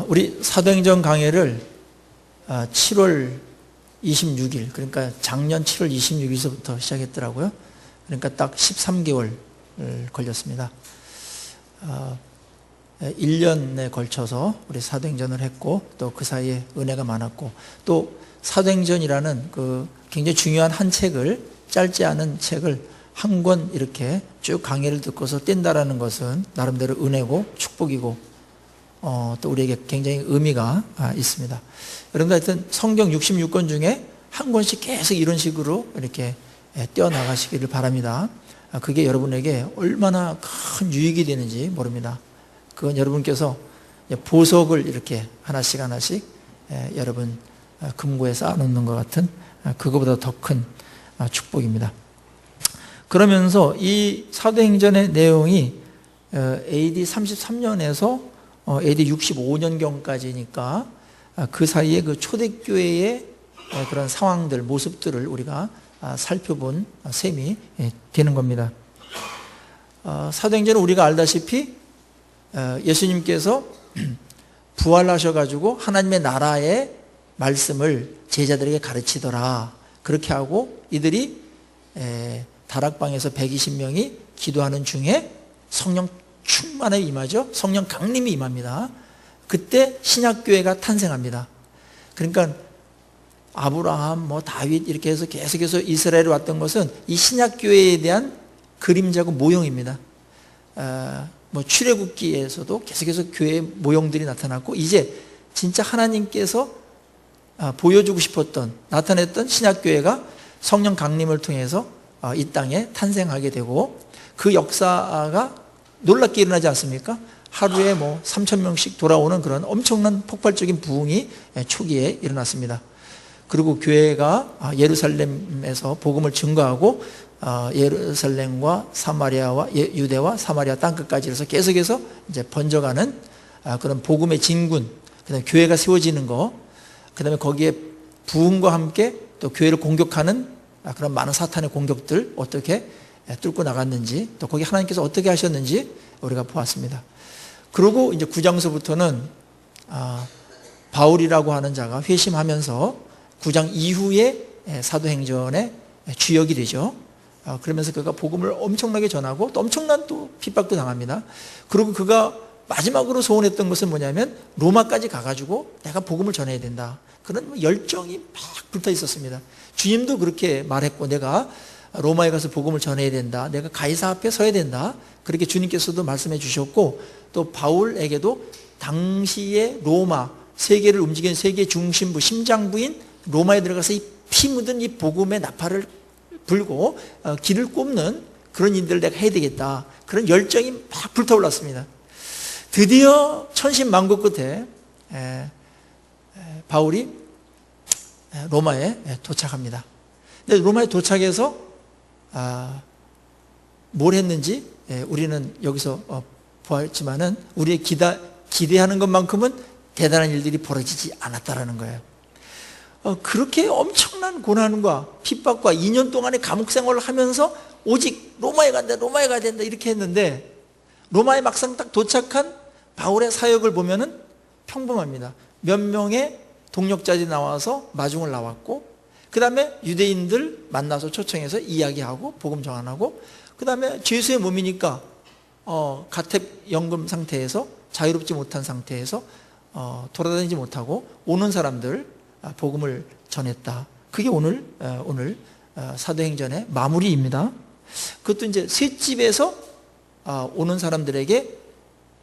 우리 사도행전 강해를 7월 26일, 그러니까 작년 7월 26일서부터 시작했더라고요. 그러니까 딱 13개월 걸렸습니다. 1년에 걸쳐서 우리 사도행전을 했고, 또 그 사이에 은혜가 많았고, 또 사도행전이라는 그 굉장히 중요한 한 책을, 짧지 않은 책을 한 권 이렇게 쭉 강해를 듣고서 뗀다라는 것은 나름대로 은혜고 축복이고 또 우리에게 굉장히 의미가 있습니다. 여러분들 하여튼 성경 66권 중에 한 권씩 계속 이런 식으로 이렇게 떼어나가시기를 바랍니다. 그게 여러분에게 얼마나 큰 유익이 되는지 모릅니다. 그건 여러분께서 보석을 이렇게 하나씩 하나씩 여러분 금고에 쌓아놓는 것 같은 그거보다 더 큰 축복입니다. 그러면서 이 사도행전의 내용이 AD 33년에서 AD 65년경까지니까 그 사이에 그 초대교회의 그런 상황들, 모습들을 우리가 살펴본 셈이 되는 겁니다. 사도행전은 우리가 알다시피 예수님께서 부활하셔가지고 하나님의 나라의 말씀을 제자들에게 가르치더라. 그렇게 하고 이들이 다락방에서 120명이 기도하는 중에 성령 충만에 임하죠. 성령 강림이 임합니다. 그때 신약교회가 탄생합니다. 그러니까 아브라함, 다윗 이렇게 해서 계속해서 이스라엘에 왔던 것은 이 신약교회에 대한 그림자고 모형입니다. 출애굽기에서도 계속해서 교회의 모형들이 나타났고, 이제 진짜 하나님께서 보여주고 싶었던, 나타냈던 신약교회가 성령 강림을 통해서 이 땅에 탄생하게 되고, 그 역사가 놀랍게 일어나지 않습니까? 하루에 3,000명씩 돌아오는 그런 엄청난 폭발적인 부흥이 초기에 일어났습니다. 그리고 교회가 예루살렘에서 복음을 증거하고 예루살렘과 사마리아와 유대와 사마리아 땅끝까지 해서 계속해서 이제 번져가는 그런 복음의 진군, 그다음에 교회가 세워지는 거, 그다음에 거기에 부흥과 함께 또 교회를 공격하는 그런 많은 사탄의 공격들 어떻게 뚫고 나갔는지, 또 거기 하나님께서 어떻게 하셨는지 우리가 보았습니다. 그리고 이제 9장서부터는 바울이라고 하는 자가 회심하면서 9장 이후에 사도행전의 주역이 되죠. 그러면서 그가 복음을 엄청나게 전하고 또 엄청난 또 핍박도 당합니다. 그리고 그가 마지막으로 소원했던 것은 뭐냐면 로마까지 가가지고 내가 복음을 전해야 된다. 그런 열정이 막 붙어 있었습니다. 주님도 그렇게 말했고, 내가 로마에 가서 복음을 전해야 된다. 내가 가이사 앞에 서야 된다. 그렇게 주님께서도 말씀해 주셨고, 또 바울에게도 당시의 로마, 세계를 움직이는 세계 중심부, 심장부인 로마에 들어가서 이 피 묻은 이 복음의 나팔을 불고 길을 꼽는 그런 일들을 내가 해야 되겠다. 그런 열정이 막 불타올랐습니다. 드디어 천신만고 끝에 바울이 로마에 도착합니다. 근데 로마에 도착해서 뭘 했는지 우리는 여기서 보았지만은 우리의 기대하는 것만큼은 대단한 일들이 벌어지지 않았다라는 거예요. 그렇게 엄청난 고난과 핍박과 2년 동안의 감옥 생활을 하면서 오직 로마에 간다, 로마에 가야 된다 이렇게 했는데, 로마에 막상 딱 도착한 바울의 사역을 보면은 평범합니다. 몇 명의 동력자들이 나와서 마중을 나왔고, 그 다음에 유대인들 만나서 초청해서 이야기하고 복음 전환하고, 그 다음에 죄수의 몸이니까 가택연금 상태에서 자유롭지 못한 상태에서 돌아다니지 못하고 오는 사람들 복음을 전했다. 그게 오늘 사도행전의 마무리입니다. 그것도 이제 셋집에서 오는 사람들에게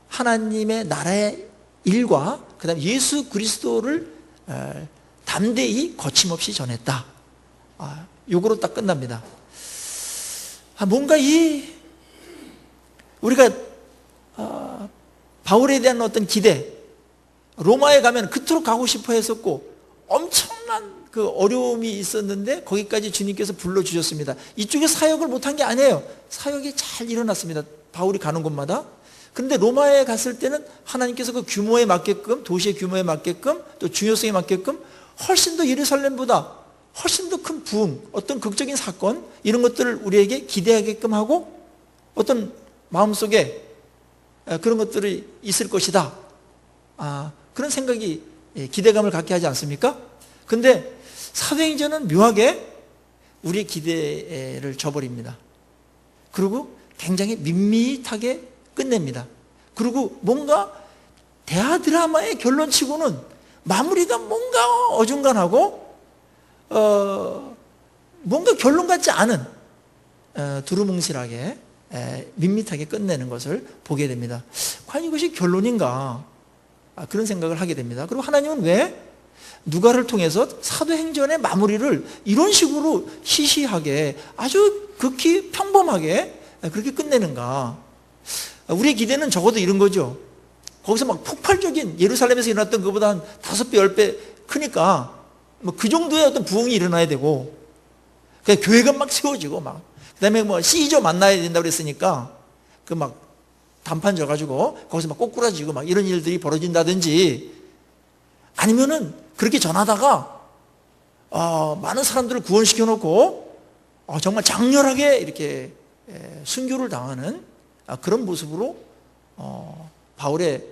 하나님의 나라의 일과 그 다음에 예수 그리스도를 담대히 거침없이 전했다. 요거로 딱 끝납니다. 뭔가 우리가 바울에 대한 어떤 기대, 로마에 가면 그토록 가고 싶어 했었고 엄청난 그 어려움이 있었는데 거기까지 주님께서 불러주셨습니다. 이쪽에 사역을 못한 게 아니에요. 사역이 잘 일어났습니다. 바울이 가는 곳마다. 그런데 로마에 갔을 때는 하나님께서 그 규모에 맞게끔, 도시의 규모에 맞게끔, 또 중요성에 맞게끔 훨씬 더 예루살렘보다 훨씬 더 큰 부흥, 어떤 극적인 사건, 이런 것들을 우리에게 기대하게끔 하고 어떤 마음속에 그런 것들이 있을 것이다. 그런 생각이 기대감을 갖게 하지 않습니까? 근데 사도행전은 묘하게 우리의 기대를 저버립니다. 그리고 굉장히 밋밋하게 끝냅니다. 그리고 뭔가 대하 드라마의 결론치고는 마무리가 뭔가 어중간하고 뭔가 결론 같지 않은 두루뭉실하게 밋밋하게 끝내는 것을 보게 됩니다. 과연 이것이 결론인가? 그런 생각을 하게 됩니다. 그리고 하나님은 왜 누가를 통해서 사도행전의 마무리를 이런 식으로 시시하게 아주 극히 평범하게 그렇게 끝내는가? 우리의 기대는 적어도 이런 거죠. 거기서 막 폭발적인 예루살렘에서 일어났던 것보다 한 5배, 10배 크니까 뭐 그 정도의 어떤 부흥이 일어나야 되고, 그냥 교회가 막 세워지고 막, 그 다음에 뭐 시저 만나야 된다고 그랬으니까 그 막 단판 져가지고 거기서 막 꼬꾸라지고 막 이런 일들이 벌어진다든지, 아니면은 그렇게 전하다가 많은 사람들을 구원시켜 놓고 정말 장렬하게 이렇게 순교를 당하는 그런 모습으로 바울의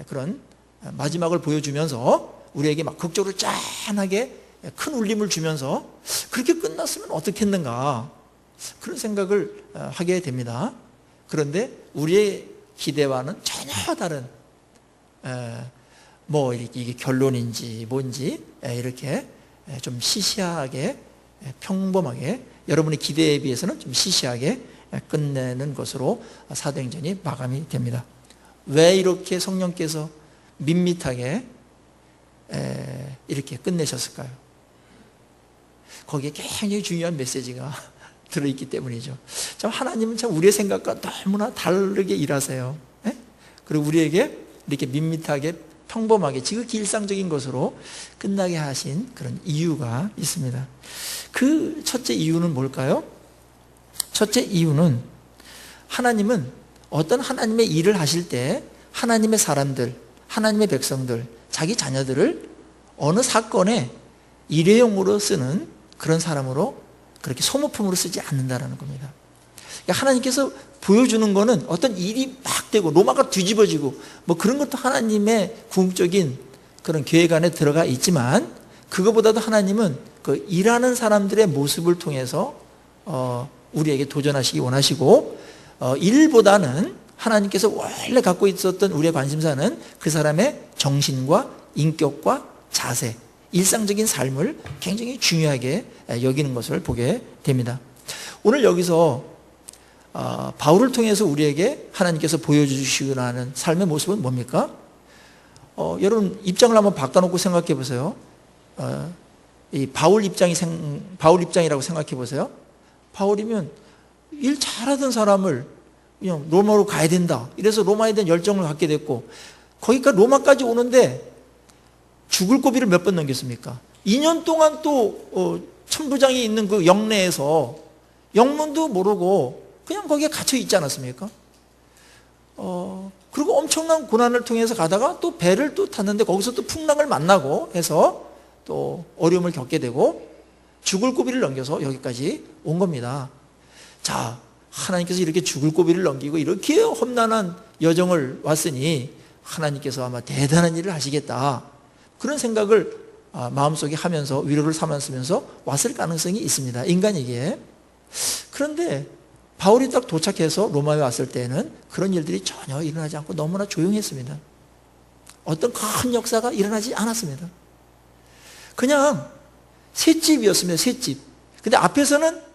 그런 마지막을 보여주면서 우리에게 막 극적으로 짠하게 큰 울림을 주면서 그렇게 끝났으면 어떻겠는가, 그런 생각을 하게 됩니다. 그런데 우리의 기대와는 전혀 다른 뭐 이게 결론인지 뭔지 이렇게 좀 시시하게 평범하게, 여러분의 기대에 비해서는 좀 시시하게 끝내는 것으로 사도행전이 마감이 됩니다. 왜 이렇게 성령께서 밋밋하게 이렇게 끝내셨을까요? 거기에 굉장히 중요한 메시지가 들어있기 때문이죠. 참 하나님은 참 우리의 생각과 너무나 다르게 일하세요. 그리고 우리에게 이렇게 밋밋하게 평범하게 지극히 일상적인 것으로 끝나게 하신 그런 이유가 있습니다. 그 첫째 이유는 뭘까요? 첫째 이유는, 하나님은 어떤 하나님의 일을 하실 때 하나님의 사람들, 하나님의 백성들, 자기 자녀들을 어느 사건에 일회용으로 쓰는 그런 사람으로, 그렇게 소모품으로 쓰지 않는다는 겁니다. 그러니까 하나님께서 보여주는 거는 어떤 일이 막 되고 로마가 뒤집어지고 뭐 그런 것도 하나님의 궁극적인 그런 계획 안에 들어가 있지만, 그거보다도 하나님은 그 일하는 사람들의 모습을 통해서 우리에게 도전하시기 원하시고, 일보다는 하나님께서 원래 갖고 있었던 우리의 관심사는 그 사람의 정신과 인격과 자세, 일상적인 삶을 굉장히 중요하게 여기는 것을 보게 됩니다. 오늘 여기서 바울을 통해서 우리에게 하나님께서 보여주시고자 하는 삶의 모습은 뭡니까? 여러분 입장을 한번 바꿔놓고 생각해 보세요. 이 바울 입장이라고 생각해 보세요. 바울이면 일 잘하던 사람을 그냥 로마로 가야 된다, 이래서 로마에 대한 열정을 갖게 됐고, 거기까지 로마까지 오는데 죽을 고비를 몇 번 넘겼습니까? 2년 동안 또 천부장이 있는 그 영내에서 영문도 모르고 그냥 거기에 갇혀 있지 않았습니까? 그리고 엄청난 고난을 통해서 가다가 또 배를 또 탔는데 거기서 또 풍랑을 만나고 해서 또 어려움을 겪게 되고 죽을 고비를 넘겨서 여기까지 온 겁니다. 자, 하나님께서 이렇게 죽을 고비를 넘기고 이렇게 험난한 여정을 왔으니 하나님께서 아마 대단한 일을 하시겠다, 그런 생각을 마음속에 하면서 위로를 삼았으면서 왔을 가능성이 있습니다, 인간에게. 그런데 바울이 딱 도착해서 로마에 왔을 때는 그런 일들이 전혀 일어나지 않고 너무나 조용했습니다. 어떤 큰 역사가 일어나지 않았습니다. 그냥 셋집이었습니다. 셋집. 근데 앞에서는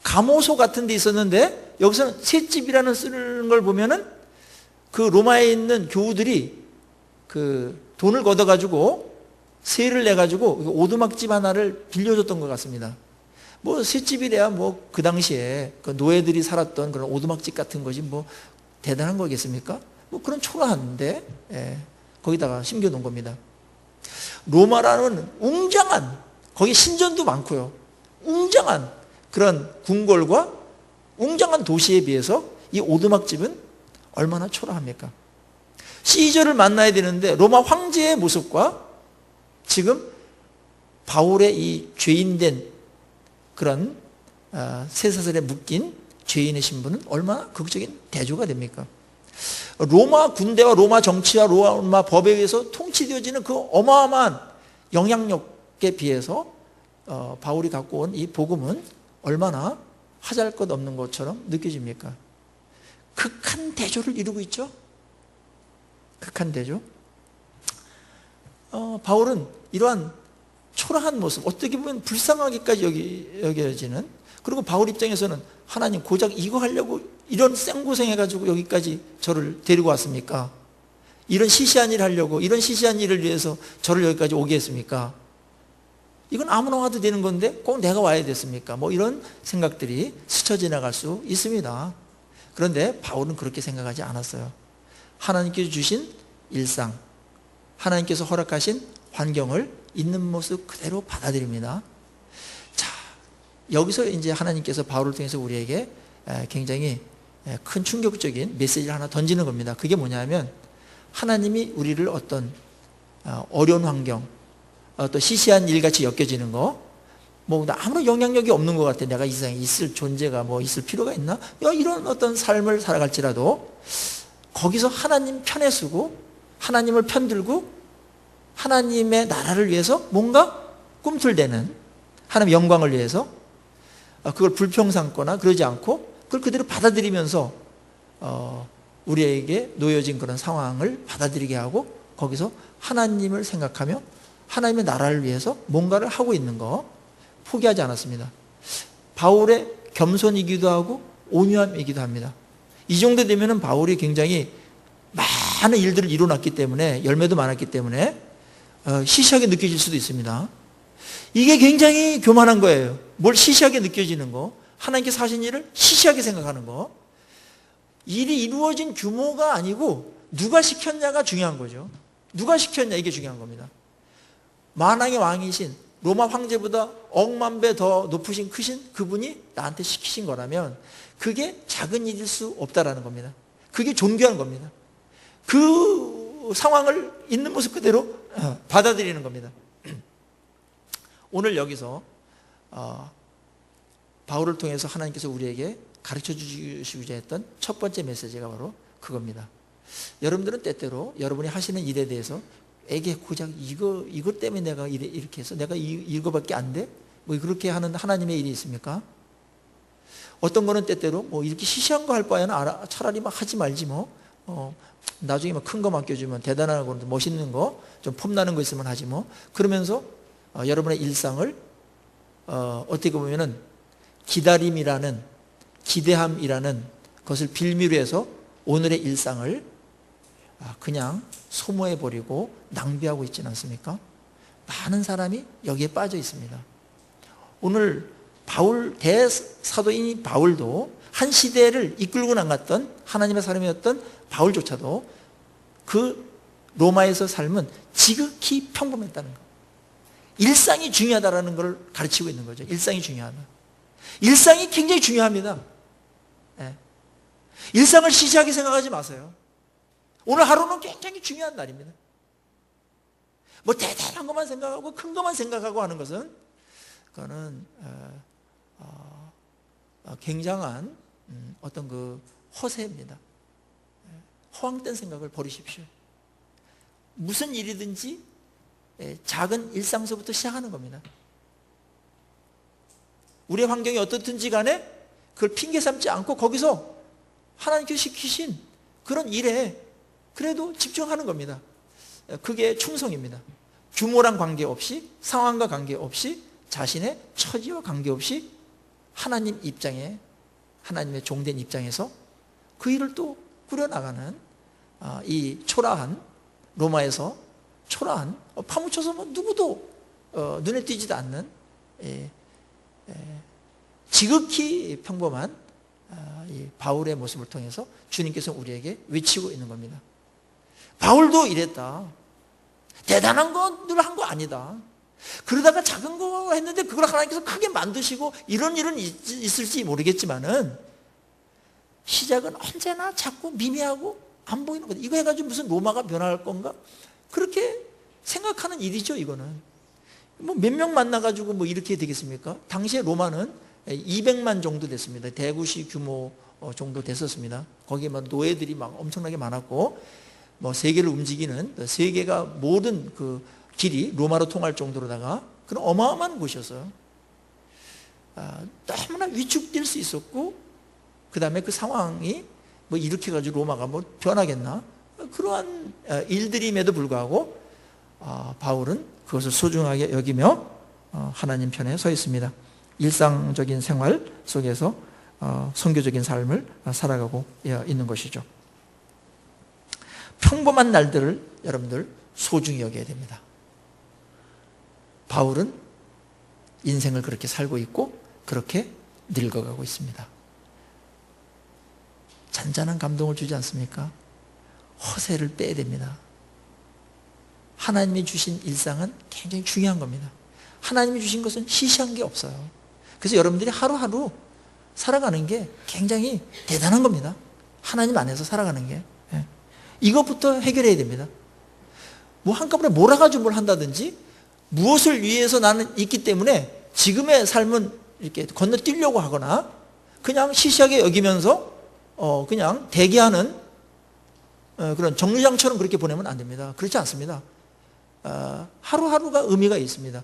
감호소 같은 데 있었는데 여기서는 셋집이라는 쓰는 걸 보면은 그 로마에 있는 교우들이 그 돈을 걷어가지고 세를 내가지고 오두막집 하나를 빌려줬던 것 같습니다. 뭐 셋집이래야 뭐 그 당시에 그 노예들이 살았던 그런 오두막집 같은 것이 뭐 대단한 거겠습니까? 뭐 그런 초라한데 거기다가 심겨놓은 겁니다. 로마라는 웅장한, 거기 신전도 많고요, 웅장한 그런 궁궐과 웅장한 도시에 비해서 이 오두막집은 얼마나 초라합니까? 시저를 만나야 되는데 로마 황제의 모습과 지금 바울의 이 죄인된 그런 쇠사슬에 묶인 죄인의 신분은 얼마나 극적인 대조가 됩니까? 로마 군대와 로마 정치와 로마 법에 의해서 통치되어지는 그 어마어마한 영향력에 비해서 바울이 갖고 온 이 복음은 얼마나 하잘 것 없는 것처럼 느껴집니까? 극한 대조를 이루고 있죠. 극한 대조. 바울은 이러한 초라한 모습, 어떻게 보면 불쌍하게까지 여겨지는, 그리고 바울 입장에서는 하나님 고작 이거 하려고 이런 생고생해가지고 여기까지 저를 데리고 왔습니까? 이런 시시한 일 하려고, 이런 시시한 일을 위해서 저를 여기까지 오게 했습니까? 이건 아무나 와도 되는 건데 꼭 내가 와야 됐습니까? 뭐 이런 생각들이 스쳐 지나갈 수 있습니다. 그런데 바울은 그렇게 생각하지 않았어요. 하나님께서 주신 일상, 하나님께서 허락하신 환경을 있는 모습 그대로 받아들입니다. 자, 여기서 이제 하나님께서 바울을 통해서 우리에게 굉장히 큰 충격적인 메시지를 하나 던지는 겁니다. 그게 뭐냐면, 하나님이 우리를 어떤 어려운 환경, 또 시시한 일같이 엮여지는 거, 뭐 아무런 영향력이 없는 것 같아. 내가 이 세상에 있을 존재가 뭐 있을 필요가 있나? 이런 어떤 삶을 살아갈지라도 거기서 하나님 편에 서고 하나님을 편들고 하나님의 나라를 위해서 뭔가 꿈틀대는, 하나님의 영광을 위해서 그걸 불평 삼거나 그러지 않고 그걸 그대로 받아들이면서 우리에게 놓여진 그런 상황을 받아들이게 하고 거기서 하나님을 생각하며 하나님의 나라를 위해서 뭔가를 하고 있는 거 포기하지 않았습니다. 바울의 겸손이기도 하고 온유함이기도 합니다. 이 정도 되면은 바울이 굉장히 많은 일들을 이뤄놨기 때문에, 열매도 많았기 때문에 시시하게 느껴질 수도 있습니다. 이게 굉장히 교만한 거예요. 뭘 시시하게 느껴지는 거, 하나님께서 하신 일을 시시하게 생각하는 거. 일이 이루어진 규모가 아니고 누가 시켰냐가 중요한 거죠. 누가 시켰냐, 이게 중요한 겁니다. 만왕의 왕이신 로마 황제보다 억만 배 더 높으신 크신 그분이 나한테 시키신 거라면 그게 작은 일일 수 없다라는 겁니다. 그게 존귀한 겁니다. 그 상황을 있는 모습 그대로 받아들이는 겁니다. 오늘 여기서 바울을 통해서 하나님께서 우리에게 가르쳐 주시고자 했던 첫 번째 메시지가 바로 그겁니다. 여러분들은 때때로 여러분이 하시는 일에 대해서 에게 고작 이것 때문에 내가 이렇게 해서 내가 이거밖에 안 돼? 뭐 그렇게 하는 하나님의 일이 있습니까? 어떤 거는 때때로 뭐 이렇게 시시한 거 할 바에는 차라리 막 하지 말지 뭐. 나중에 막 큰 거 맡겨주면 대단한 거, 멋있는 거, 좀 폼나는 거 있으면 하지 뭐. 그러면서 여러분의 일상을 어떻게 보면은 기다림이라는, 기대함이라는 것을 빌미로 해서 오늘의 일상을 그냥 소모해버리고 낭비하고 있지는 않습니까? 많은 사람이 여기에 빠져 있습니다. 오늘 대사도인 바울도 한 시대를 이끌고 나갔던 하나님의 사람이었던 바울조차도 그 로마에서 삶은 지극히 평범했다는 것. 일상이 중요하다는 걸 가르치고 있는 거죠. 일상이 중요하다. 일상이 굉장히 중요합니다. 네. 일상을 시시하게 생각하지 마세요. 오늘 하루는 굉장히 중요한 날입니다. 뭐 대단한 것만 생각하고 큰 것만 생각하고 하는 것은 그거는 굉장한 어떤 그 허세입니다. 허황된 생각을 버리십시오. 무슨 일이든지 작은 일상서부터 시작하는 겁니다. 우리의 환경이 어떻든지 간에 그걸 핑계 삼지 않고 거기서 하나님께서 시키신 그런 일에 그래도 집중하는 겁니다. 그게 충성입니다. 규모랑 관계없이, 상황과 관계없이, 자신의 처지와 관계없이 하나님 입장에, 하나님의 종된 입장에서 그 일을 또 꾸려나가는 이 초라한, 로마에서 초라한, 파묻혀서 뭐 누구도 눈에 띄지도 않는 지극히 평범한 이 바울의 모습을 통해서 주님께서 우리에게 외치고 있는 겁니다. 바울도 이랬다. 대단한 거 늘 한 거 아니다. 그러다가 작은 거 했는데 그걸 하나님께서 크게 만드시고 이런 일은 있을지 모르겠지만은 시작은 언제나 작고 미미하고 안 보이는 거다. 이거 해가지고 무슨 로마가 변할 건가? 그렇게 생각하는 일이죠, 이거는. 뭐 몇 명 만나가지고 뭐 이렇게 되겠습니까? 당시에 로마는 200만 정도 됐습니다. 대구시 규모 정도 됐었습니다. 거기에 막 노예들이 막 엄청나게 많았고, 뭐 세계를 움직이는, 세계가 모든 그 길이 로마로 통할 정도로다가 그런 어마어마한 곳이었어요. 너무나 위축될 수 있었고, 그 다음에 그 상황이 뭐 이렇게 가지고 로마가 뭐 변하겠나? 그러한 일들임에도 불구하고 바울은 그것을 소중하게 여기며 하나님 편에 서 있습니다. 일상적인 생활 속에서 선교적인 삶을 살아가고 있는 것이죠. 평범한 날들을 여러분들 소중히 여겨야 됩니다. 바울은 인생을 그렇게 살고 있고 그렇게 늙어가고 있습니다. 잔잔한 감동을 주지 않습니까? 허세를 빼야 됩니다. 하나님이 주신 일상은 굉장히 중요한 겁니다. 하나님이 주신 것은 시시한 게 없어요. 그래서 여러분들이 하루하루 살아가는 게 굉장히 대단한 겁니다. 하나님 안에서 살아가는 게. 이것부터 해결해야 됩니다. 뭐 한꺼번에 몰아가지고 뭘 한다든지, 무엇을 위해서 나는 있기 때문에 지금의 삶은 이렇게 건너뛰려고 하거나 그냥 시시하게 여기면서 그냥 대기하는 그런 정류장처럼 그렇게 보내면 안 됩니다. 그렇지 않습니다. 하루하루가 의미가 있습니다.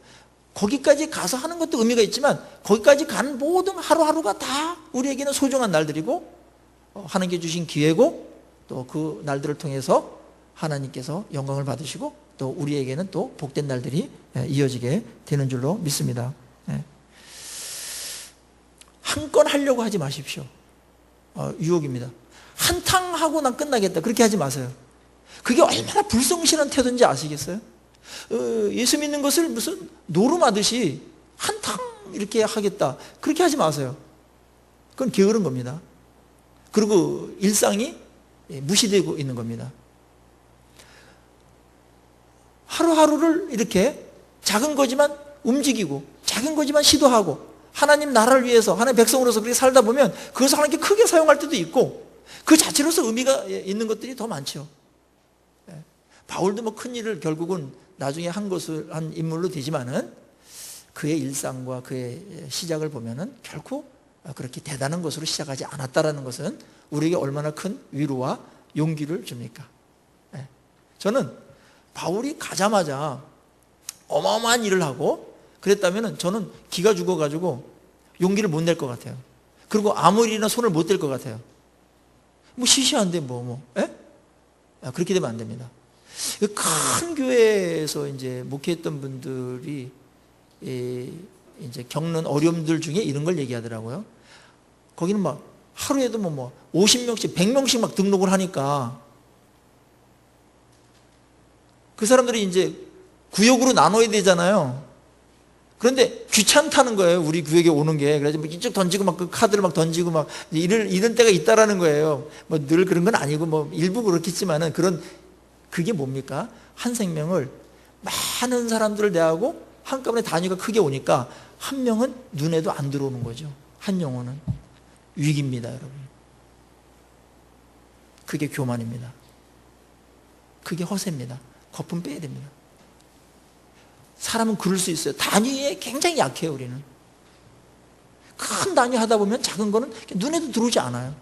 거기까지 가서 하는 것도 의미가 있지만 거기까지 가는 모든 하루하루가 다 우리에게는 소중한 날들이고 하나님께 주신 기회고 또 그 날들을 통해서 하나님께서 영광을 받으시고 또 우리에게는 또 복된 날들이 이어지게 되는 줄로 믿습니다. 한 건 하려고 하지 마십시오. 유혹입니다. 한탕 하고 난 끝나겠다 그렇게 하지 마세요. 그게 얼마나 불성실한 태도인지 아시겠어요? 예수 믿는 것을 무슨 노름하듯이 한탕 이렇게 하겠다 그렇게 하지 마세요. 그건 게으른 겁니다. 그리고 일상이 무시되고 있는 겁니다. 하루하루를 이렇게 작은 거지만 움직이고 작은 거지만 시도하고 하나님 나라를 위해서 하나님 백성으로서 그렇게 살다 보면 그것을 하나님께 크게 사용할 때도 있고 그 자체로서 의미가 있는 것들이 더 많죠. 바울도 뭐 큰 일을 결국은 나중에 한 인물로 되지만은 그의 일상과 그의 시작을 보면은 결코 그렇게 대단한 것으로 시작하지 않았다라는 것은 우리에게 얼마나 큰 위로와 용기를 줍니까? 저는 바울이 가자마자 어마어마한 일을 하고 그랬다면은 저는 기가 죽어가지고 용기를 못 낼 것 같아요. 그리고 아무 일이나 손을 못 댈 것 같아요. 뭐 시시한데 그렇게 되면 안 됩니다. 큰 교회에서 이제 목회했던 분들이 이제 겪는 어려움들 중에 이런 걸 얘기하더라고요. 거기는 막 하루에도 50명씩, 100명씩 막 등록을 하니까 그 사람들이 이제 구역으로 나눠야 되잖아요. 그런데 귀찮다는 거예요. 우리 구역에 오는 게. 그래서 이쪽 던지고 막 그 카드를 막 던지고 막 이런 때가 있다라는 거예요. 뭐 늘 그런 건 아니고 뭐 일부 그렇겠지만은 그게 뭡니까? 한 생명을 많은 사람들을 대하고 한꺼번에 단위가 크게 오니까 한 명은 눈에도 안 들어오는 거죠. 한 영혼은 위기입니다, 여러분. 그게 교만입니다. 그게 허세입니다. 거품 빼야 됩니다. 사람은 그럴 수 있어요. 단위에 굉장히 약해요, 우리는. 큰 단위 하다 보면 작은 거는 눈에도 들어오지 않아요.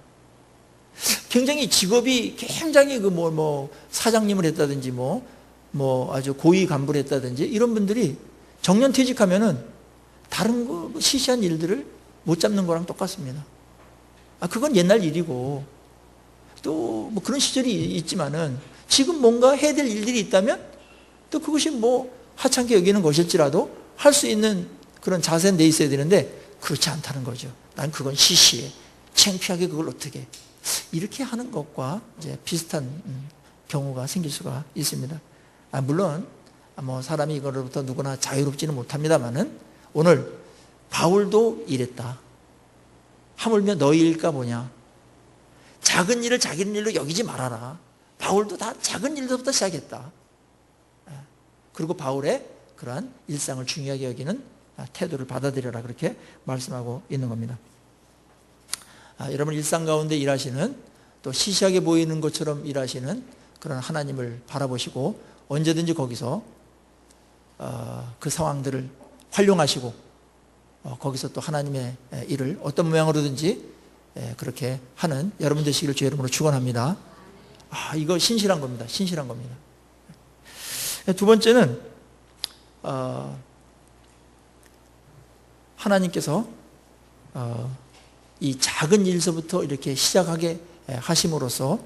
굉장히 직업이 굉장히 사장님을 했다든지 아주 고위 간부를 했다든지 이런 분들이 정년퇴직하면은 다른 거 시시한 일들을 못 잡는 거랑 똑같습니다. 그건 옛날 일이고 또 그런 시절이 있지만은 지금 뭔가 해야 될 일들이 있다면 또 그것이 하찮게 여기는 것일지라도 할 수 있는 그런 자세는 돼 있어야 되는데 그렇지 않다는 거죠. 난 그건 시시해. 창피하게 그걸 어떻게 이렇게 하는 것과 이제 비슷한 경우가 생길 수가 있습니다. 물론 사람이 이거로부터 누구나 자유롭지는 못합니다만은 오늘 바울도 이랬다. 하물며 너희 일까 보냐. 작은 일을 작은 일로 여기지 말아라. 바울도 다 작은 일부터 시작했다. 그리고 바울의 그러한 일상을 중요하게 여기는 태도를 받아들여라 그렇게 말씀하고 있는 겁니다. 여러분 일상 가운데 일하시는 또 시시하게 보이는 것처럼 일하시는 그런 하나님을 바라보시고 언제든지 거기서 그 상황들을 활용하시고 거기서 또 하나님의 일을 어떤 모양으로든지 그렇게 하는 여러분 되시기를 주의 이름으로 축원합니다. 이거 신실한 겁니다. 신실한 겁니다. 두 번째는 하나님께서 이 작은 일서부터 이렇게 시작하게 하심으로써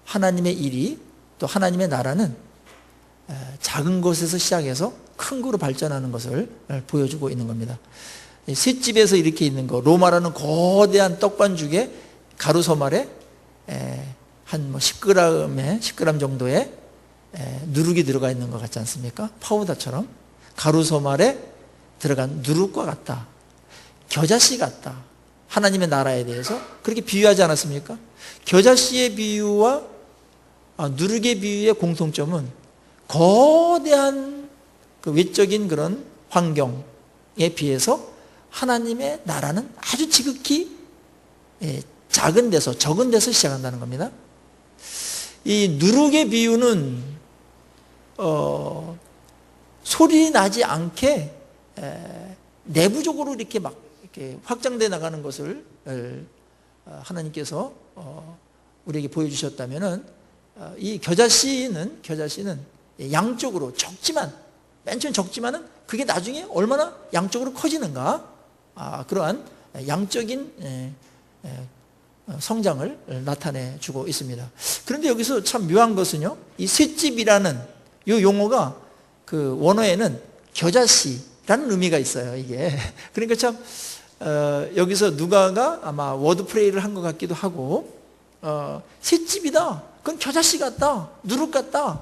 하나님의 일이 또 하나님의 나라는 작은 것에서 시작해서 큰 것으로 발전하는 것을 보여주고 있는 겁니다. 셋집에서 이렇게 있는 거, 로마라는 거대한 떡반죽에 가루소말에 한 10g 정도의 누룩이 들어가 있는 것 같지 않습니까? 파우더처럼 가루소말에 들어간 누룩과 같다. 겨자씨 같다. 하나님의 나라에 대해서 그렇게 비유하지 않았습니까? 겨자씨의 비유와 누룩의 비유의 공통점은 거대한 그 외적인 그런 환경에 비해서 하나님의 나라는 아주 지극히 작은 데서, 적은 데서 시작한다는 겁니다. 이 누룩의 비유는 소리 나지 않게 내부적으로 이렇게 막 이렇게 확장돼 나가는 것을 하나님께서 우리에게 보여주셨다면은 이 겨자씨는 양쪽으로 적지만, 맨 처음 적지만은 그게 나중에 얼마나 양쪽으로 커지는가, 그러한 양적인 성장을 나타내 주고 있습니다. 그런데 여기서 참 묘한 것은요, 이 셋집이라는 이 용어가 그 원어에는 겨자씨라는 의미가 있어요, 이게. 그러니까 참 여기서 누가가 아마 워드플레이를 한 것 같기도 하고, 셋집이다, 그건 겨자씨 같다, 누룩 같다,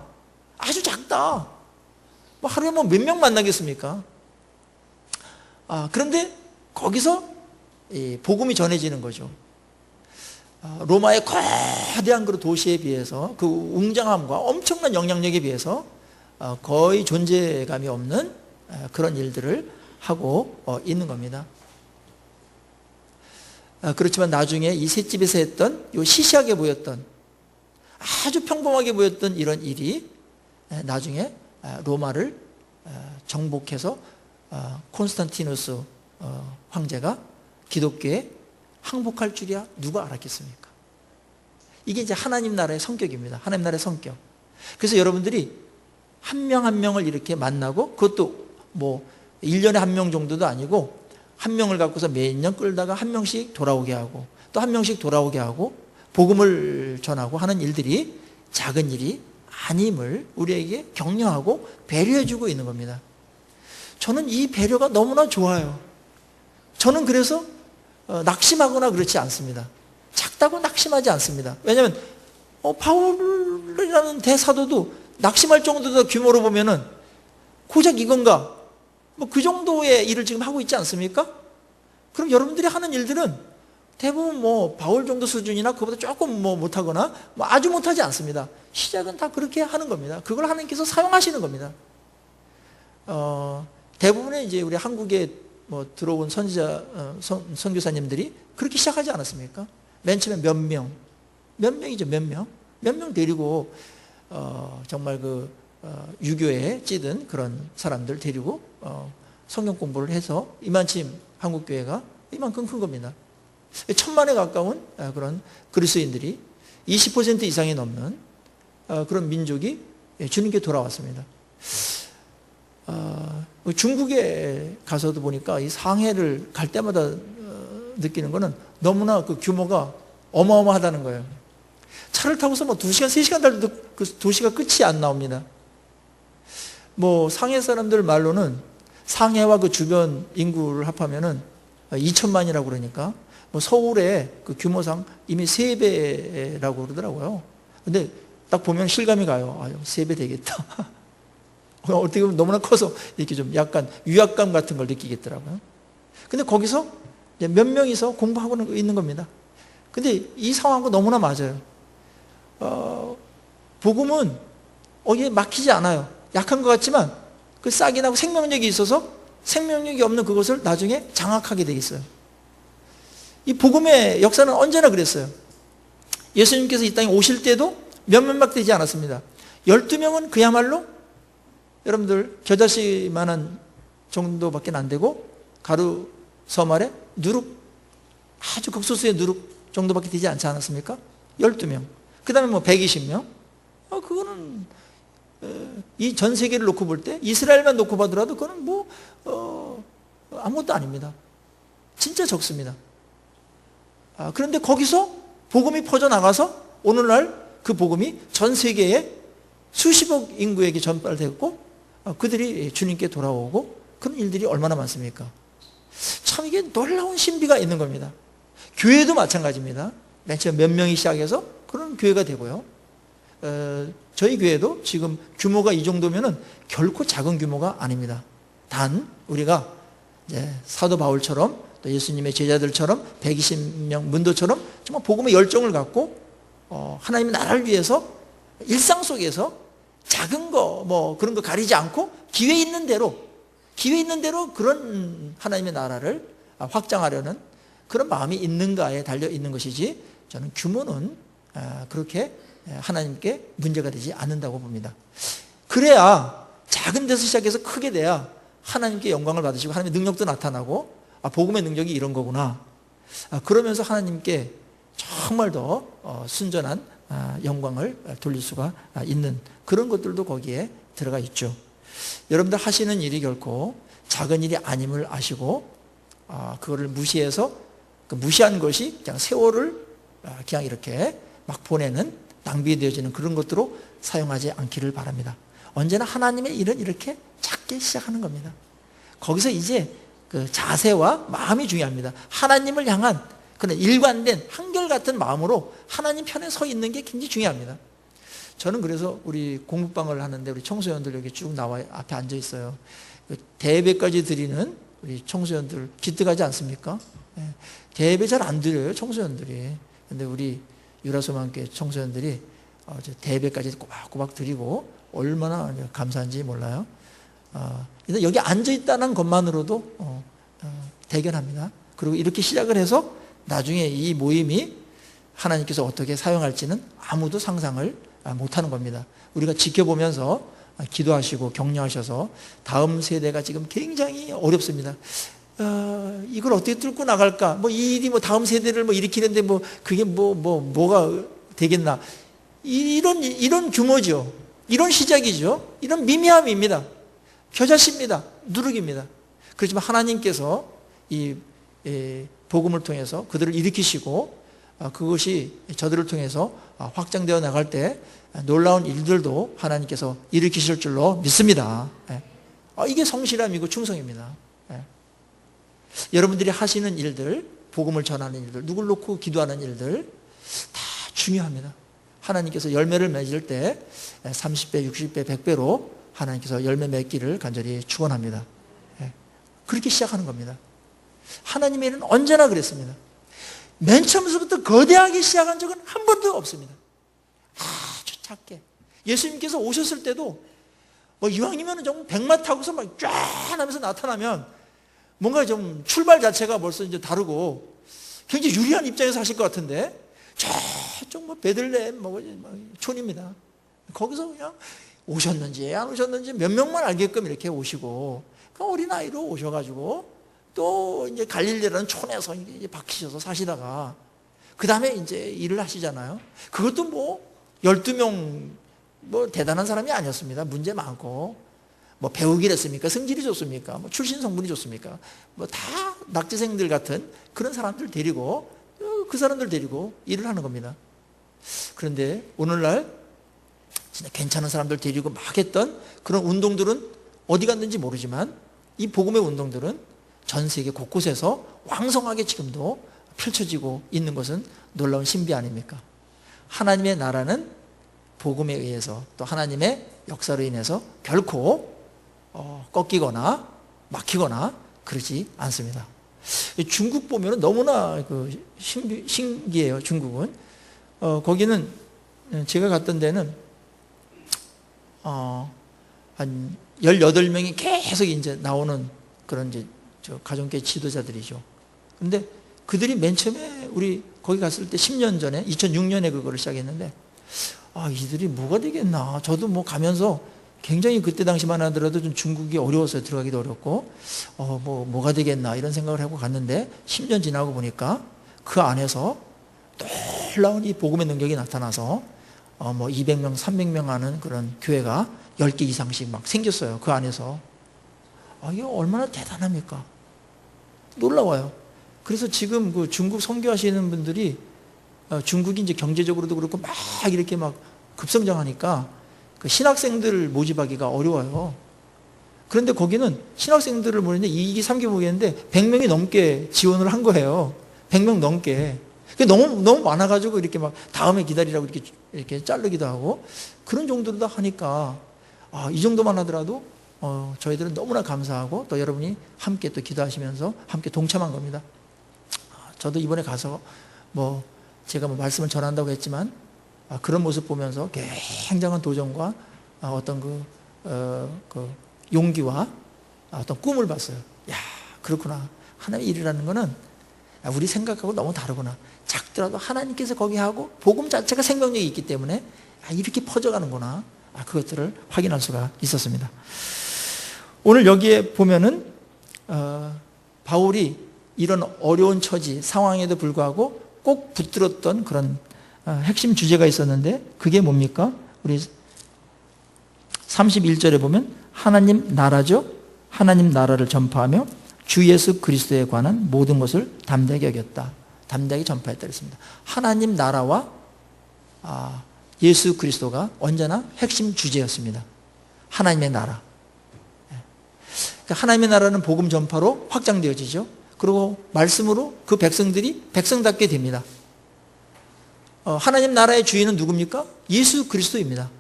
아주 작다, 뭐 하루에 뭐 몇 명 만나겠습니까? 그런데 거기서 복음이 전해지는 거죠. 로마의 거대한 그 도시에 비해서, 그 웅장함과 엄청난 영향력에 비해서 거의 존재감이 없는 그런 일들을 하고 있는 겁니다. 그렇지만 나중에 이 셋집에서 했던, 요 시시하게 보였던, 아주 평범하게 보였던 이런 일이 나중에 로마를 정복해서 콘스탄티누스 황제가 기독교에 항복할 줄이야 누가 알았겠습니까? 이게 이제 하나님 나라의 성격입니다. 하나님 나라의 성격. 그래서 여러분들이 한 명 한 명을 이렇게 만나고, 그것도 뭐 1년에 한 명 정도도 아니고 한 명을 갖고서 몇 년 끌다가 한 명씩 돌아오게 하고 또 한 명씩 돌아오게 하고 복음을 전하고 하는 일들이 작은 일이 아님을 우리에게 격려하고 배려해주고 있는 겁니다. 저는 이 배려가 너무나 좋아요. 저는 그래서 낙심하거나 그렇지 않습니다. 작다고 낙심하지 않습니다. 왜냐하면 바울이라는 대사도도 낙심할 정도의 규모로 보면은 고작 이건가? 뭐 그 정도의 일을 지금 하고 있지 않습니까? 그럼 여러분들이 하는 일들은 대부분 뭐 바울 정도 수준이나 그보다 조금 뭐 못하거나 뭐 아주 못하지 않습니다. 시작은 다 그렇게 하는 겁니다. 그걸 하나님께서 사용하시는 겁니다. 대부분의 이제 우리 한국에 뭐 들어온 선지자, 선교사님들이 그렇게 시작하지 않았습니까? 맨 처음에 몇 명이죠, 몇 명 데리고 정말 그 유교에 찌든 그런 사람들 데리고 성경 공부를 해서 이만큼 한국교회가 이만큼 큰 겁니다. 1000만에 가까운 그런 그리스도인들이 20% 이상이 넘는 그런 민족이 주님께 돌아왔습니다. 중국에 가서도 보니까 이 상해를 갈 때마다 느끼는 거는 너무나 그 규모가 어마어마하다는 거예요. 차를 타고서 뭐 2시간, 3시간 달도 그 도시가 끝이 안 나옵니다. 뭐 상해 사람들 말로는 상해와 그 주변 인구를 합하면은 2000만이라고 그러니까 뭐 서울의 그 규모상 이미 3배라고 그러더라고요. 근데 딱 보면 실감이 가요. 3배 되겠다. 어떻게 보면 너무나 커서 이렇게 좀 약간 위압감 같은 걸 느끼겠더라고요. 근데 거기서 몇 명이서 공부하고 있는 겁니다. 근데 이 상황과 너무나 맞아요. 복음은 이게 막히지 않아요. 약한 것 같지만 그 싹이 나고 생명력이 있어서 생명력이 없는 그것을 나중에 장악하게 되겠어요. 이 복음의 역사는 언제나 그랬어요. 예수님께서 이 땅에 오실 때도 몇몇막 되지 않았습니다. 12명은 그야말로 여러분들 겨자씨만한 정도밖에 안 되고 가루 서말에 누룩, 아주 극소수의 누룩 정도밖에 되지 않지 않았습니까? 12명. 그 다음에 뭐 120명. 그거는 이 전 세계를 놓고 볼 때 이스라엘만 놓고 보더라도 그거는 아무것도 아닙니다. 진짜 적습니다. 그런데 거기서 복음이 퍼져나가서 오늘날 그 복음이 전 세계에 수십억 인구에게 전달되고 그들이 주님께 돌아오고 그런 일들이 얼마나 많습니까? 참 이게 놀라운 신비가 있는 겁니다. 교회도 마찬가지입니다. 맨 처음 몇 명이 시작해서 그런 교회가 되고요. 저희 교회도 지금 규모가 이 정도면은 결코 작은 규모가 아닙니다. 단 우리가 이제 사도 바울처럼 또 예수님의 제자들처럼 120명 문도처럼 정말 복음의 열정을 갖고 하나님의 나라를 위해서 일상 속에서 작은 거 뭐 그런 거 가리지 않고 기회 있는 대로 그런 하나님의 나라를 확장하려는 그런 마음이 있는가에 달려 있는 것이지 저는 규모는 그렇게 하나님께 문제가 되지 않는다고 봅니다. 그래야 작은 데서 시작해서 크게 돼야 하나님께 영광을 받으시고 하나님의 능력도 나타나고 복음의 능력이 이런 거구나. 그러면서 하나님께 정말 더 순전한 영광을 돌릴 수가 있는 그런 것들도 거기에 들어가 있죠. 여러분들 하시는 일이 결코 작은 일이 아님을 아시고 그거를 무시해서 그 무시한 것이 그냥 세월을 그냥 이렇게 막 보내는 낭비되어지는 그런 것들로 사용하지 않기를 바랍니다. 언제나 하나님의 일은 이렇게 작게 시작하는 겁니다. 거기서 이제 그 자세와 마음이 중요합니다. 하나님을 향한 그런 일관된 한결같은 마음으로 하나님 편에 서 있는 게 굉장히 중요합니다. 저는 그래서 우리 공부방을 하는데 우리 청소년들 여기 쭉 나와 앞에 앉아 있어요. 대예배까지 드리는 우리 청소년들 기특하지 않습니까? 대예배 잘 안 드려요, 청소년들이. 근데 우리 유라소만교회 청소년들이 대예배까지 꼬박꼬박 드리고 얼마나 감사한지 몰라요. 여기 앉아 있다는 것만으로도 대견합니다. 그리고 이렇게 시작을 해서 나중에 이 모임이 하나님께서 어떻게 사용할지는 아무도 상상을 못하는 겁니다. 우리가 지켜보면서 기도하시고 격려하셔서 다음 세대가 지금 굉장히 어렵습니다. 이걸 어떻게 뚫고 나갈까? 이 일이 다음 세대를 일으키는데 그게 뭐가 되겠나? 이런 규모죠. 이런 시작이죠. 이런 미미함입니다. 겨자씨입니다. 누룩입니다. 그렇지만 하나님께서 이 복음을 통해서 그들을 일으키시고 그것이 저들을 통해서 확장되어 나갈 때 놀라운 일들도 하나님께서 일으키실 줄로 믿습니다. 이게 성실함이고 충성입니다. 여러분들이 하시는 일들, 복음을 전하는 일들, 누굴 놓고 기도하는 일들 다 중요합니다. 하나님께서 열매를 맺을 때 30배, 60배, 100배로 하나님께서 열매 맺기를 간절히 축원합니다. 그렇게 시작하는 겁니다. 하나님의 일은 언제나 그랬습니다. 맨 처음부터 거대하게 시작한 적은 한 번도 없습니다. 아주 작게. 예수님께서 오셨을 때도 이왕이면 좀 백마 타고서 막 쫙 하면서 나타나면 뭔가 좀 출발 자체가 벌써 이제 다르고 굉장히 유리한 입장에서 하실 것 같은데 저쪽 베들레헴 촌입니다. 거기서 그냥 오셨는지 안 오셨는지 몇 명만 알게끔 이렇게 오시고 그 어린아이로 오셔가지고 또 이제 갈릴리라는 촌에서 이제 박히셔서 사시다가 그 다음에 이제 일을 하시잖아요. 그것도 12명 대단한 사람이 아니었습니다. 문제 많고 배우기를 했습니까? 성질이 좋습니까? 출신 성분이 좋습니까? 다 낙제생들 같은 그런 사람들 데리고 그 사람들 데리고 일을 하는 겁니다. 그런데 오늘날 진짜 괜찮은 사람들 데리고 막 했던 그런 운동들은 어디 갔는지 모르지만 이 복음의 운동들은 전 세계 곳곳에서 왕성하게 지금도 펼쳐지고 있는 것은 놀라운 신비 아닙니까? 하나님의 나라는 복음에 의해서 또 하나님의 역사로 인해서 결코 꺾이거나 막히거나 그러지 않습니다. 중국 보면 너무나 신기해요. 중국은 거기는 제가 갔던 데는 한 18명이 계속 이제 나오는 그런 이제 가정교회 지도자들이죠. 근데 그들이 맨 처음에 우리 거기 갔을 때 10년 전에 2006년에 그거를 시작했는데 이들이 뭐가 되겠나. 저도 가면서 굉장히 그때 당시만 하더라도 좀 중국이 어려웠어요. 들어가기도 어렵고 뭐가 되겠나 이런 생각을 하고 갔는데 10년 지나고 보니까 그 안에서 놀라운 이 복음의 능력이 나타나서 200명, 300명 하는 그런 교회가 10개 이상씩 막 생겼어요. 그 안에서. 이게 얼마나 대단합니까? 놀라워요. 그래서 지금 그 중국 선교하시는 분들이 중국이 이제 경제적으로도 그렇고 막 이렇게 막 급성장하니까 그 신학생들을 모집하기가 어려워요. 그런데 거기는 신학생들을 모르는데 2기, 3기 모르겠는데 100명이 넘게 지원을 한 거예요. 100명 넘게. 너무 많아가지고 이렇게 막 다음에 기다리라고 이렇게 자르기도 하고 그런 정도로 하니까 이 정도만 하더라도 저희들은 너무나 감사하고 또 여러분이 함께 또 기도하시면서 함께 동참한 겁니다. 저도 이번에 가서 제가 말씀을 전한다고 했지만 그런 모습 보면서 굉장한 도전과 어떤 그 용기와 어떤 꿈을 봤어요. 야, 그렇구나. 하나님의 일이라는 거는 우리 생각하고 너무 다르구나. 작더라도 하나님께서 거기 하고 복음 자체가 생명력이 있기 때문에 이렇게 퍼져가는구나. 그것들을 확인할 수가 있었습니다. 오늘 여기에 보면은 바울이 이런 어려운 처지 상황에도 불구하고 꼭 붙들었던 그런 핵심 주제가 있었는데 그게 뭡니까? 우리 31절에 보면 하나님 나라죠. 하나님 나라를 전파하며 주 예수 그리스도에 관한 모든 것을 담대하게 여겼다. 담대하게 전파했다 그랬습니다. 하나님 나라와 예수 그리스도가 언제나 핵심 주제였습니다. 하나님의 나라. 그러니까 하나님의 나라는 복음 전파로 확장되어지죠. 그리고 말씀으로 그 백성들이 백성답게 됩니다. 하나님 나라의 주인은 누굽니까? 예수 그리스도입니다.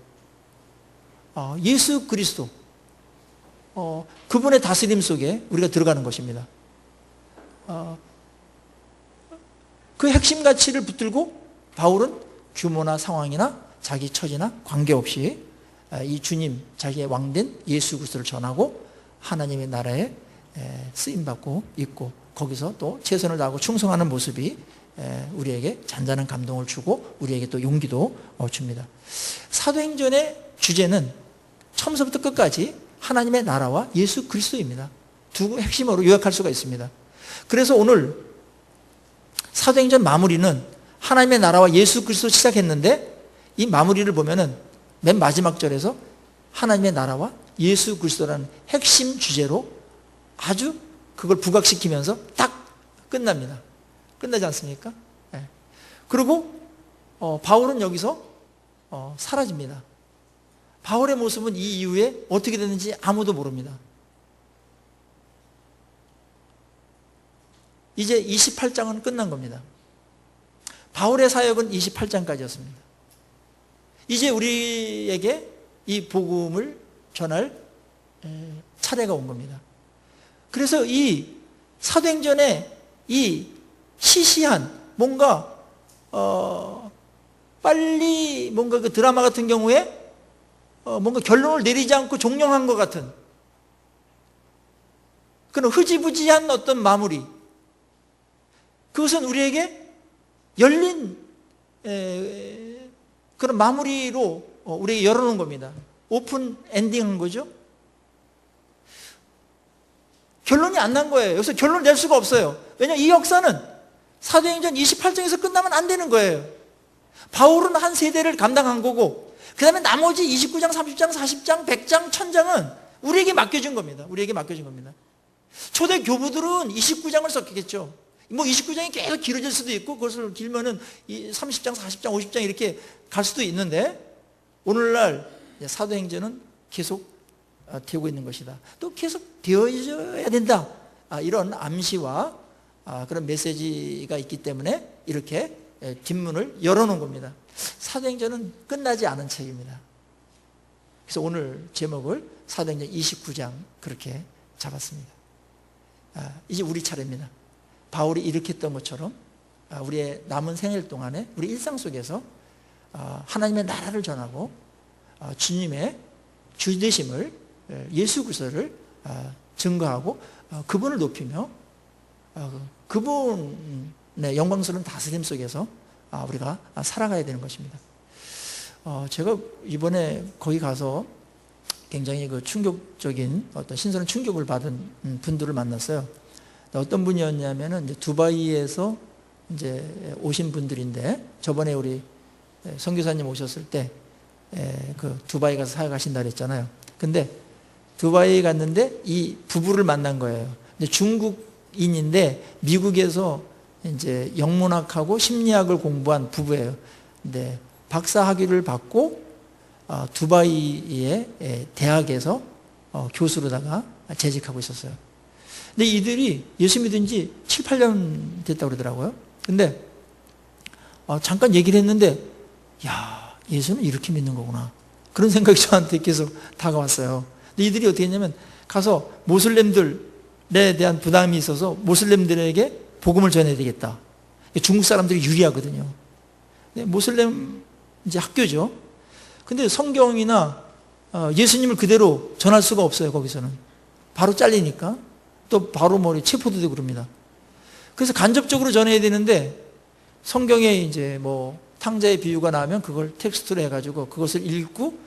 예수 그리스도. 그분의 다스림 속에 우리가 들어가는 것입니다. 그 핵심 가치를 붙들고 바울은 규모나 상황이나 자기 처지나 관계없이 이 주님, 자기의 왕된 예수 그리스도를 전하고 하나님의 나라에 쓰임받고 있고 거기서 또 최선을 다하고 충성하는 모습이 우리에게 잔잔한 감동을 주고 우리에게 또 용기도 줍니다. 사도행전의 주제는 처음부터 끝까지 하나님의 나라와 예수 그리스도입니다. 두 핵심으로 요약할 수가 있습니다. 그래서 오늘 사도행전 마무리는 하나님의 나라와 예수 그리스도 시작했는데 이 마무리를 보면은 맨 마지막 절에서 하나님의 나라와 예수 그리스도라는 핵심 주제로 아주 그걸 부각시키면서 딱 끝납니다. 끝나지 않습니까? 네. 그리고 바울은 여기서 사라집니다. 바울의 모습은 이 이후에 어떻게 됐는지 아무도 모릅니다. 이제 28장은 끝난 겁니다. 바울의 사역은 28장까지였습니다. 이제 우리에게 이 복음을 전할 차례가 온 겁니다. 그래서 이 사도행전의 이 시시한 뭔가 빨리 뭔가 그 드라마 같은 경우에 뭔가 결론을 내리지 않고 종영한 것 같은 그런 흐지부지한 어떤 마무리, 그것은 우리에게 열린 그런 마무리로 우리에게 열어놓은 겁니다. 오픈 엔딩한 거죠. 결론이 안 난 거예요. 여기서 결론을 낼 수가 없어요. 왜냐하면 이 역사는 사도행전 28장에서 끝나면 안 되는 거예요. 바울은 한 세대를 감당한 거고 그 다음에 나머지 29장, 30장, 40장, 100장, 1000장은 우리에게 맡겨진 겁니다. 우리에게 맡겨진 겁니다. 초대 교부들은 29장을 썼겠죠. 29장이 계속 길어질 수도 있고 그것을 길면은 30장, 40장, 50장 이렇게 갈 수도 있는데 오늘날 사도행전은 계속 되고 있는 것이다. 또 계속 되어져야 된다. 이런 암시와 그런 메시지가 있기 때문에 이렇게 뒷문을 열어놓은 겁니다. 사도행전은 끝나지 않은 책입니다. 그래서 오늘 제목을 사도행전 29장 그렇게 잡았습니다. 이제 우리 차례입니다. 바울이 이렇게 했던 것처럼 우리의 남은 생일 동안에 우리 일상 속에서 하나님의 나라를 전하고 주님의 주되심을 예수 그리스도를 증거하고 그분을 높이며 그분의 영광스러운 다스림 속에서 우리가 살아가야 되는 것입니다. 제가 이번에 거기 가서 굉장히 그 충격적인 어떤 신선한 충격을 받은 분들을 만났어요. 어떤 분이었냐면은 이제 두바이에서 이제 오신 분들인데, 저번에 우리 선교사님 오셨을 때 그 두바이 가서 사역하신다 그랬잖아요. 근데 두바이에 갔는데 이 부부를 만난 거예요. 근데 중국인인데 미국에서 이제 영문학하고 심리학을 공부한 부부예요. 근데 박사 학위를 받고 두바이의 대학에서 교수로다가 재직하고 있었어요. 근데 이들이 예수 믿은 지 7, 8년 됐다고 그러더라고요. 근데 잠깐 얘기를 했는데, 야, 예수는 이렇게 믿는 거구나, 그런 생각이 저한테 계속 다가왔어요. 근데 이들이 어떻게 했냐면 가서 모슬렘들에 대한 부담이 있어서 모슬렘들에게 복음을 전해야 되겠다. 중국 사람들이 유리하거든요. 모슬렘 이제 학교죠. 근데 성경이나 예수님을 그대로 전할 수가 없어요. 거기서는 바로 잘리니까, 또 바로 체포도 되고 그럽니다. 그래서 간접적으로 전해야 되는데, 성경에 이제 뭐 탕자의 비유가 나오면 그걸 텍스트로 해가지고 그것을 읽고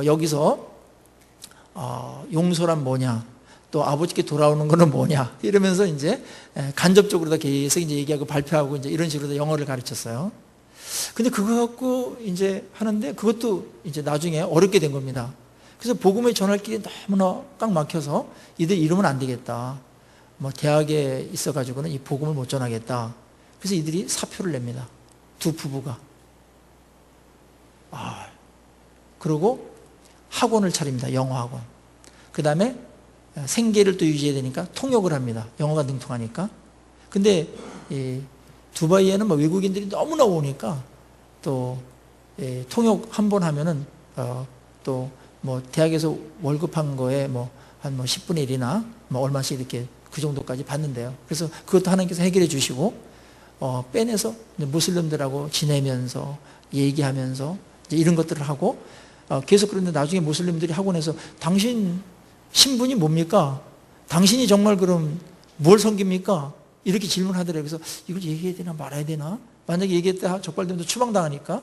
여기서 용서란 뭐냐, 또 아버지께 돌아오는 거는 뭐냐, 이러면서 이제 간접적으로 다 계속 이제 얘기하고 발표하고 이제 이런 식으로 영어를 가르쳤어요. 근데 그거 갖고 이제 하는데 그것도 이제 나중에 어렵게 된 겁니다. 그래서 복음을 전할 길이 너무나 꽉 막혀서 이들 이러면 안 되겠다. 뭐 대학에 있어가지고는 이 복음을 못 전하겠다. 그래서 이들이 사표를 냅니다. 두 부부가. 그리고 학원을 차립니다. 영어 학원. 그 다음에 생계를 또 유지해야 되니까 통역을 합니다. 영어가 능통하니까. 근데 두바이에는 뭐 외국인들이 너무나 오니까 또 통역 한 번 하면은 또 뭐 대학에서 월급한 거에 뭐 한 10분의 1이나 뭐 얼마씩 이렇게 그 정도까지 받는데요. 그래서 그것도 하나님께서 해결해 주시고 빼내서 무슬림들하고 지내면서 얘기하면서 이제 이런 것들을 하고 계속. 그런데 나중에 무슬림들이 학원에서 당신 신분이 뭡니까? 당신이 정말 그럼 뭘 섬깁니까? 이렇게 질문하더래요. 그래서 이걸 얘기해야 되나 말아야 되나? 만약에 얘기했다 적발되면 추방당하니까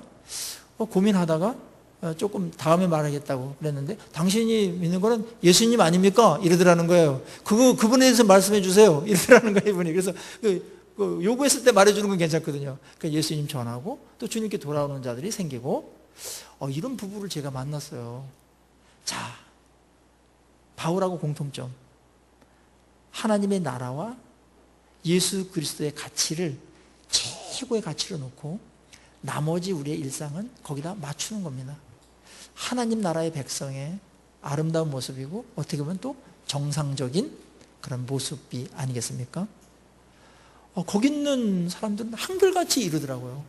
고민하다가 조금 다음에 말하겠다고 그랬는데, 당신이 믿는 거는 예수님 아닙니까? 이러더라는 거예요. 그분에 대해서 말씀해 주세요. 이러더라는 거예요, 이분이. 그래서 요구했을 때 말해주는 건 괜찮거든요. 그러니까 예수님 전하고 또 주님께 돌아오는 자들이 생기고, 이런 부부를 제가 만났어요. 자, 바울하고 공통점. 하나님의 나라와 예수 그리스도의 가치를 최고의 가치로 놓고 나머지 우리의 일상은 거기다 맞추는 겁니다. 하나님 나라의 백성의 아름다운 모습이고 어떻게 보면 또 정상적인 그런 모습이 아니겠습니까? 거기 있는 사람들은 한결같이 이러더라고요.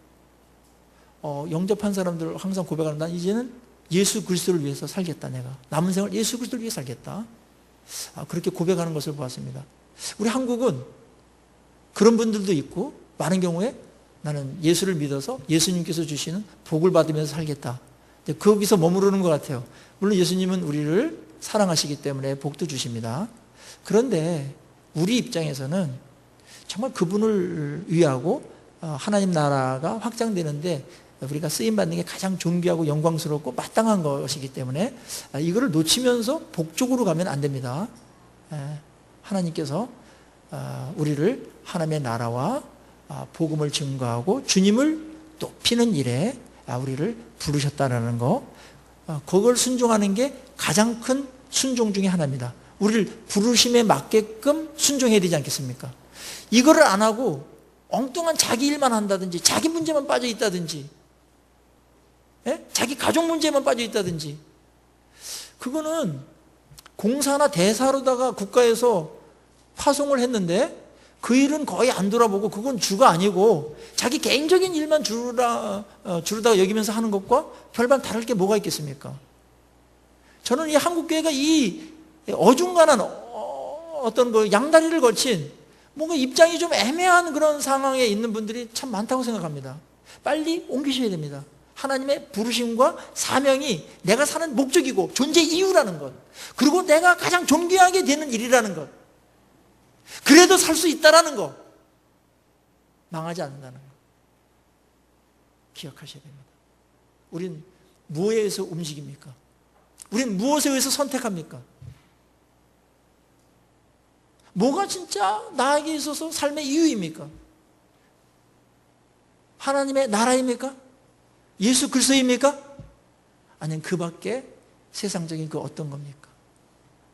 영접한 사람들 항상 고백하는, 난 이제는 예수 그리스도를 위해서 살겠다. 내가 남은 생을 예수 그리스도를 위해 살겠다. 그렇게 고백하는 것을 보았습니다. 우리 한국은 그런 분들도 있고, 많은 경우에 나는 예수를 믿어서 예수님께서 주시는 복을 받으면서 살겠다. 거기서 머무르는 것 같아요. 물론 예수님은 우리를 사랑하시기 때문에 복도 주십니다. 그런데 우리 입장에서는 정말 그분을 위하고 하나님 나라가 확장되는데 우리가 쓰임받는 게 가장 존귀하고 영광스럽고 마땅한 것이기 때문에 이거를 놓치면서 복 쪽으로 가면 안 됩니다. 하나님께서 우리를 하나님의 나라와 복음을 증거하고 주님을 높이는 일에 우리를 부르셨다라는 거, 그걸 순종하는 게 가장 큰 순종 중에 하나입니다. 우리를 부르심에 맞게끔 순종해야 되지 않겠습니까? 이거를 안 하고 엉뚱한 자기 일만 한다든지, 자기 문제만 빠져 있다든지, 자기 가족 문제만 빠져 있다든지, 그거는 공사나 대사로다가 국가에서 파송을 했는데 그 일은 거의 안 돌아보고, 그건 주가 아니고 자기 개인적인 일만 주로다가 여기면서 하는 것과 별반 다를 게 뭐가 있겠습니까? 저는 이 한국교회가 이 어중간한 어떤 그 양다리를 걸친 뭔가 입장이 좀 애매한 그런 상황에 있는 분들이 참 많다고 생각합니다. 빨리 옮기셔야 됩니다. 하나님의 부르심과 사명이 내가 사는 목적이고 존재 이유라는 것, 그리고 내가 가장 존귀하게 되는 일이라는 것, 그래도 살 수 있다라는 거, 망하지 않는다는 거 기억하셔야 됩니다. 우린 무엇에서 움직입니까? 우리는 무엇에 의해서 선택합니까? 뭐가 진짜 나에게 있어서 삶의 이유입니까? 하나님의 나라입니까? 예수 그리스도입니까? 아니면 그 밖에 세상적인 그 어떤 겁니까?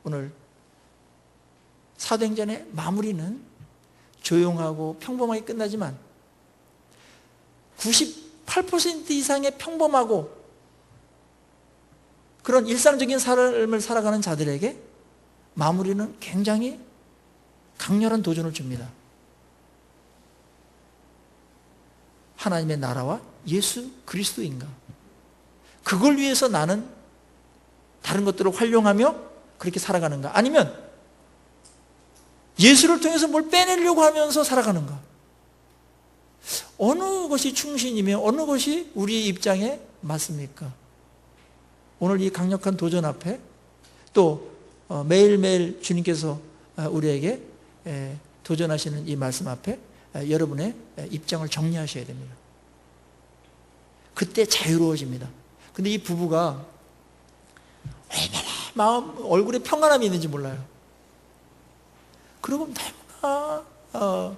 오늘 사도행전의 마무리는 조용하고 평범하게 끝나지만 98% 이상의 평범하고 그런 일상적인 삶을 살아가는 자들에게 마무리는 굉장히 강렬한 도전을 줍니다. 하나님의 나라와 예수 그리스도인가? 그걸 위해서 나는 다른 것들을 활용하며 그렇게 살아가는가? 아니면 예수를 통해서 뭘 빼내려고 하면서 살아가는가? 어느 것이 충신이며 어느 것이 우리 입장에 맞습니까? 오늘 이 강력한 도전 앞에 또 매일매일 주님께서 우리에게 도전하시는 이 말씀 앞에 여러분의 입장을 정리하셔야 됩니다. 그때 자유로워집니다. 근데 이 부부가 얼마나 얼굴에 평안함이 있는지 몰라요. 그러고 너무나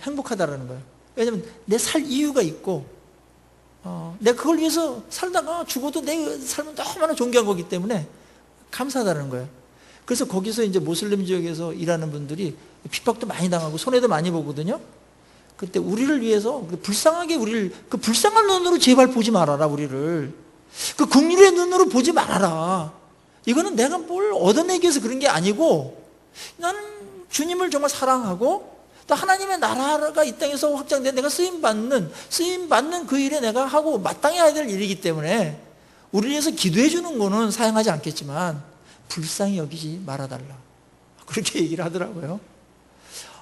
행복하다라는 거예요. 왜냐하면 내 살 이유가 있고 내가 그걸 위해서 살다가 죽어도 내 삶은 너무나 존귀한 거기 때문에 감사하다는 거예요. 그래서 거기서 이제 모슬림 지역에서 일하는 분들이 핍박도 많이 당하고 손해도 많이 보거든요. 그때 우리를 위해서 불쌍하게 우리를 그 불쌍한 눈으로 제발 보지 말아라. 우리를 그 긍휼의 눈으로 보지 말아라. 이거는 내가 뭘 얻어내기 위해서 그런 게 아니고 나는 주님을 정말 사랑하고 또 하나님의 나라가 이 땅에서 확장된 내가 쓰임받는 그 일에 내가 하고 마땅히 해야 될 일이기 때문에 우리를 위해서 기도해 주는 거는 사양하지 않겠지만 불쌍히 여기지 말아달라. 그렇게 얘기를 하더라고요.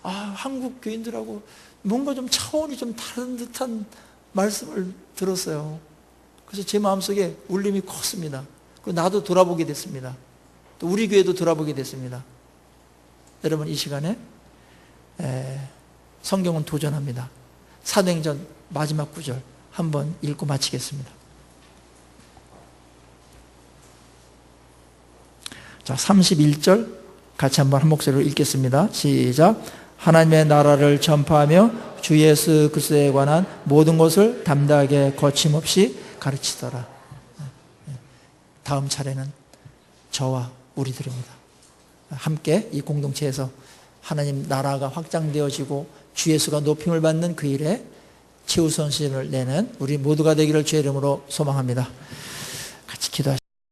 한국 교인들하고 뭔가 좀 차원이 좀 다른 듯한 말씀을 들었어요. 그래서 제 마음속에 울림이 컸습니다. 그리고 나도 돌아보게 됐습니다. 또 우리 교회도 돌아보게 됐습니다. 여러분 이 시간에 성경은 도전합니다. 사도행전 마지막 구절 한번 읽고 마치겠습니다. 자, 31절 같이 한번 한 목소리로 읽겠습니다. 시작. 하나님의 나라를 전파하며 주 예수 그리스도에 관한 모든 것을 담대하게 거침없이 가르치더라. 다음 차례는 저와 우리들입니다. 함께 이 공동체에서 하나님 나라가 확장되어지고 주 예수가 높임을 받는 그 일에 최우선순위를 내는 우리 모두가 되기를 주의 이름으로 소망합니다. 같이 기도하시죠.